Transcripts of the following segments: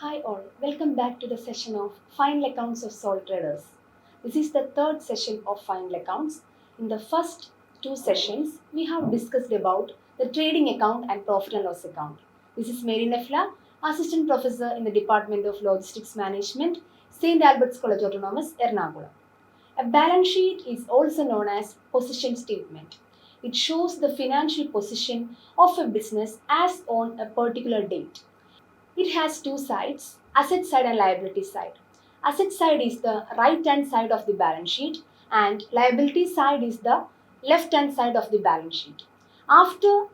Hi all, welcome back to the session of Final Accounts of Sole Traders. This is the third session of Final Accounts. In the first two sessions, we have discussed about the trading account and profit and loss account. This is Mary Nefla, Assistant Professor in the Department of Logistics Management, St. Albert's College Autonomous, Ernakulam. A balance sheet is also known as position statement. It shows the financial position of a business as on a particular date. It has two sides, asset side and liability side. Asset side is the right hand side of the balance sheet and liability side is the left hand side of the balance sheet. After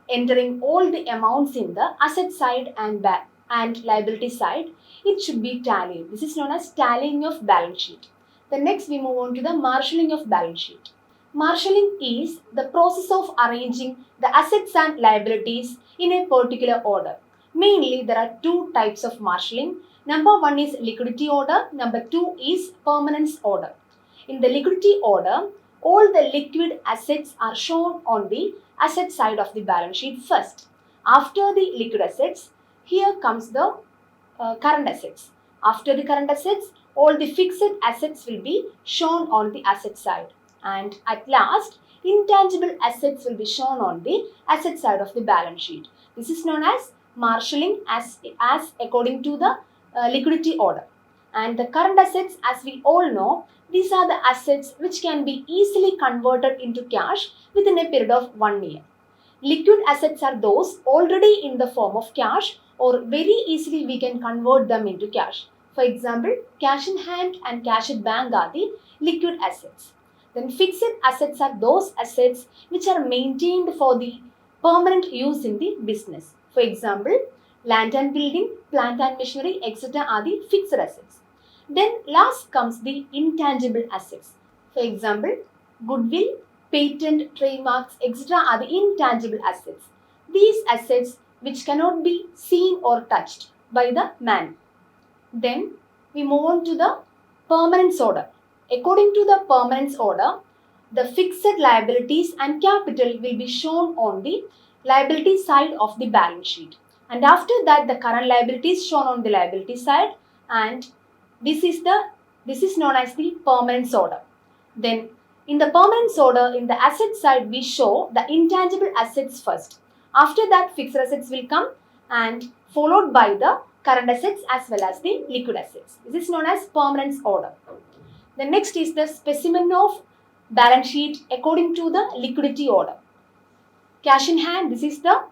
entering all the amounts in the asset side and liability side, it should be tallied. This is known as tallying of balance sheet. The next we move on to the marshalling of balance sheet. Marshalling is the process of arranging the assets and liabilities in a particular order. Mainly, there are two types of marshalling. Number one is liquidity order. Number two is permanence order. In the liquidity order, all the liquid assets are shown on the asset side of the balance sheet first. After the liquid assets, here comes the current assets. After the current assets, all the fixed assets will be shown on the asset side. And at last, intangible assets will be shown on the asset side of the balance sheet. This is known as marshalling as according to the liquidity order. And the current assets, as we all know, these are the assets which can be easily converted into cash within a period of 1 year. Liquid assets are those already in the form of cash or very easily we can convert them into cash. For example, cash in hand and cash at bank are the liquid assets. Then fixed assets are those assets which are maintained for the permanent use in the business. For example, land and building, plant and machinery, etc. are the fixed assets. Then last comes the intangible assets. For example, goodwill, patent, trademarks, etc. are the intangible assets. These assets which cannot be seen or touched by the man. Then we move on to the permanence order. According to the permanence order, the fixed liabilities and capital will be shown on the liability side of the balance sheet. And after that, the current liability is shown on the liability side, and this is known as the permanence order. Then in the permanence order, in the asset side, we show the intangible assets first. After that, fixed assets will come and followed by the current assets as well as the liquid assets. This is known as permanence order. The next is the specimen of balance sheet according to the liquidity order. Cash in hand, this is the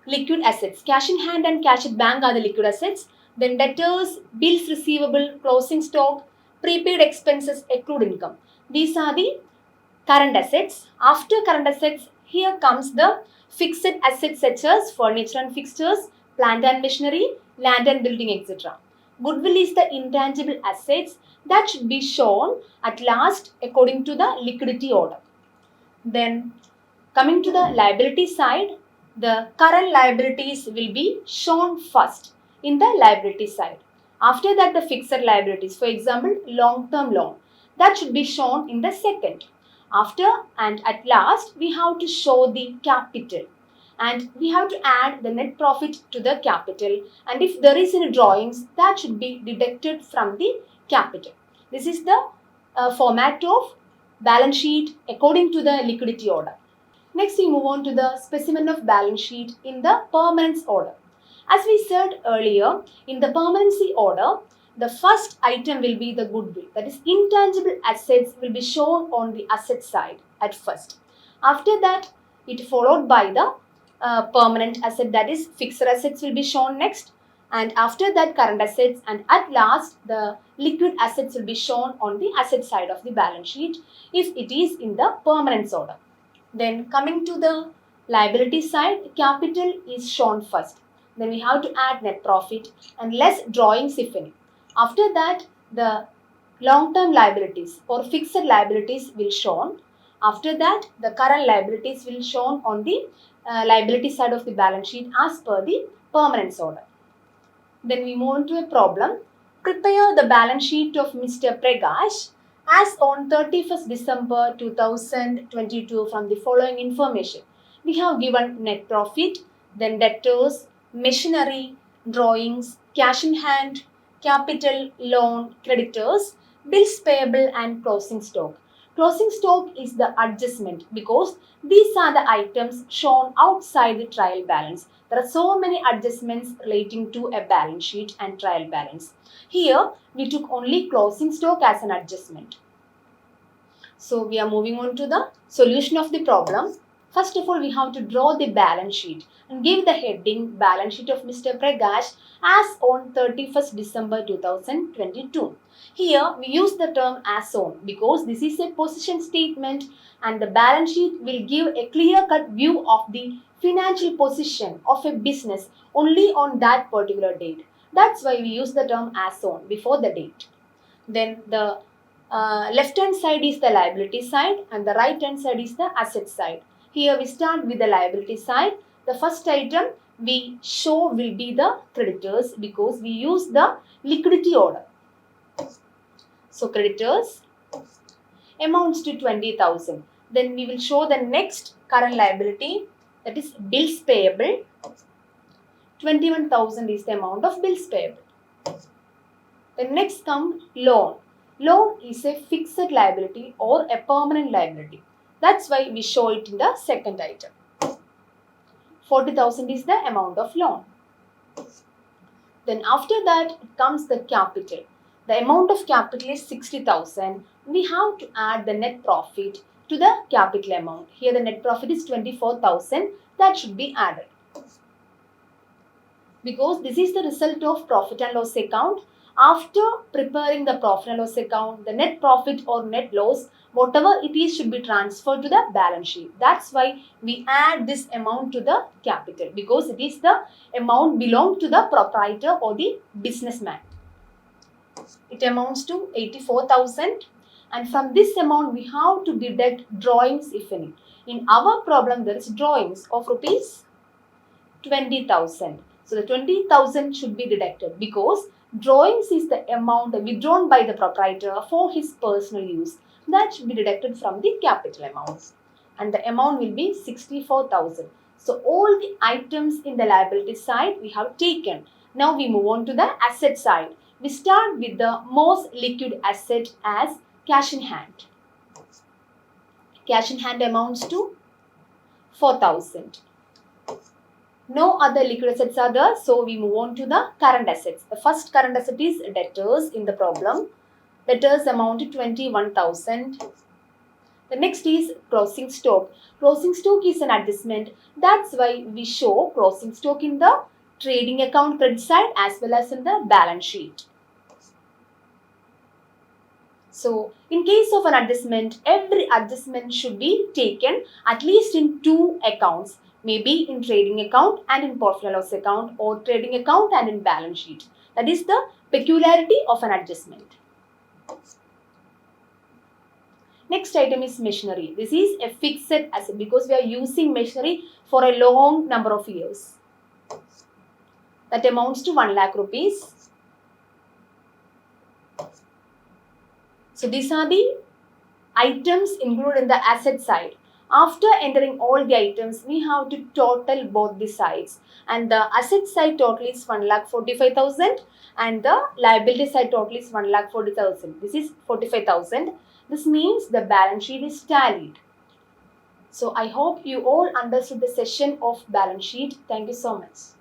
liquid assets. Cash in hand and cash at bank are the liquid assets. Then debtors, bills receivable, closing stock, prepaid expenses, accrued income. These are the current assets. After current assets, here comes the fixed assets such as furniture and fixtures, plant and machinery, land and building, etc. Goodwill is the intangible assets that should be shown at last according to the liquidity order. Then coming to the liability side, the current liabilities will be shown first in the liability side. After that, the fixed liabilities, for example, long-term loan, that should be shown in the second. After and at last, we have to show the capital. And we have to add the net profit to the capital. And if there is any drawings, that should be deducted from the capital. This is the format of balance sheet according to the liquidity order. Next, we move on to the specimen of balance sheet in the permanence order. As we said earlier, in the permanency order, the first item will be the goodwill. That is, intangible assets will be shown on the asset side at first. After that, it followed by the permanent asset, that is, fixed assets will be shown next. And after that, current assets, and at last, the liquid assets will be shown on the asset side of the balance sheet if it is in the permanence order. Then coming to the liability side, capital is shown first. Then we have to add net profit and less drawings if any. After that, the long-term liabilities or fixed liabilities will shown. After that, the current liabilities will shown on the liability side of the balance sheet as per the permanence order. Then we move on to a problem. Prepare the balance sheet of Mr. Prakash as on 31st December 2022 from the following information. We have given net profit, then debtors, machinery, drawings, cash in hand, capital, loan, creditors, bills payable and closing stock. Closing stock is the adjustment because these are the items shown outside the trial balance. There are so many adjustments relating to a balance sheet and trial balance. Here, we took only closing stock as an adjustment. So, we are moving on to the solution of the problem. First of all, we have to draw the balance sheet and give the heading balance sheet of Mr. Prakash as on 31st December 2022. Here, we use the term as on because this is a position statement and the balance sheet will give a clear-cut view of the financial position of a business only on that particular date. That's why we use the term as on before the date. Then the left hand side is the liability side and the right hand side is the asset side. Here we start with the liability side. The first item we show will be the creditors because we use the liquidity order. So creditors amounts to 20,000. Then we will show the next current liability, that is bills payable. 21,000 is the amount of bills payable. Then next comes loan. Loan is a fixed liability or a permanent liability. That's why we show it in the second item. 40,000 is the amount of loan. Then after that comes the capital. The amount of capital is 60,000. We have to add the net profit to the capital amount. Here the net profit is 24,000. That should be added. Because this is the result of profit and loss account. After preparing the profit and loss account, the net profit or net loss, whatever it is, should be transferred to the balance sheet. That's why we add this amount to the capital because it is the amount belong to the proprietor or the businessman. It amounts to 84,000 and from this amount we have to deduct drawings if any. In our problem there is drawings of rupees 20,000. So the 20,000 should be deducted because drawings is the amount withdrawn by the proprietor for his personal use. That should be deducted from the capital amount. And the amount will be 64,000. So all the items in the liability side we have taken. Now we move on to the asset side. We start with the most liquid asset as cash in hand. Cash in hand amounts to 4,000. No other liquid assets are there, so we move on to the current assets. The first current asset is debtors in the problem. Debtors amount to 21,000. The next is closing stock. Closing stock is an adjustment. That's why we show closing stock in the trading account credit side as well as in the balance sheet. So, in case of an adjustment, every adjustment should be taken at least in two accounts. Maybe in trading account and in profit and loss account or trading account and in balance sheet. That is the peculiarity of an adjustment. Next item is machinery. This is a fixed asset because we are using machinery for a long number of years. That amounts to 1 lakh rupees. So these are the items included in the asset side. After entering all the items, we have to total both the sides. And the asset side total is 1,45,000 and the liability side total is 1,40,000. This is 45,000. This means the balance sheet is tallied. So I hope you all understood the session of balance sheet. Thank you so much.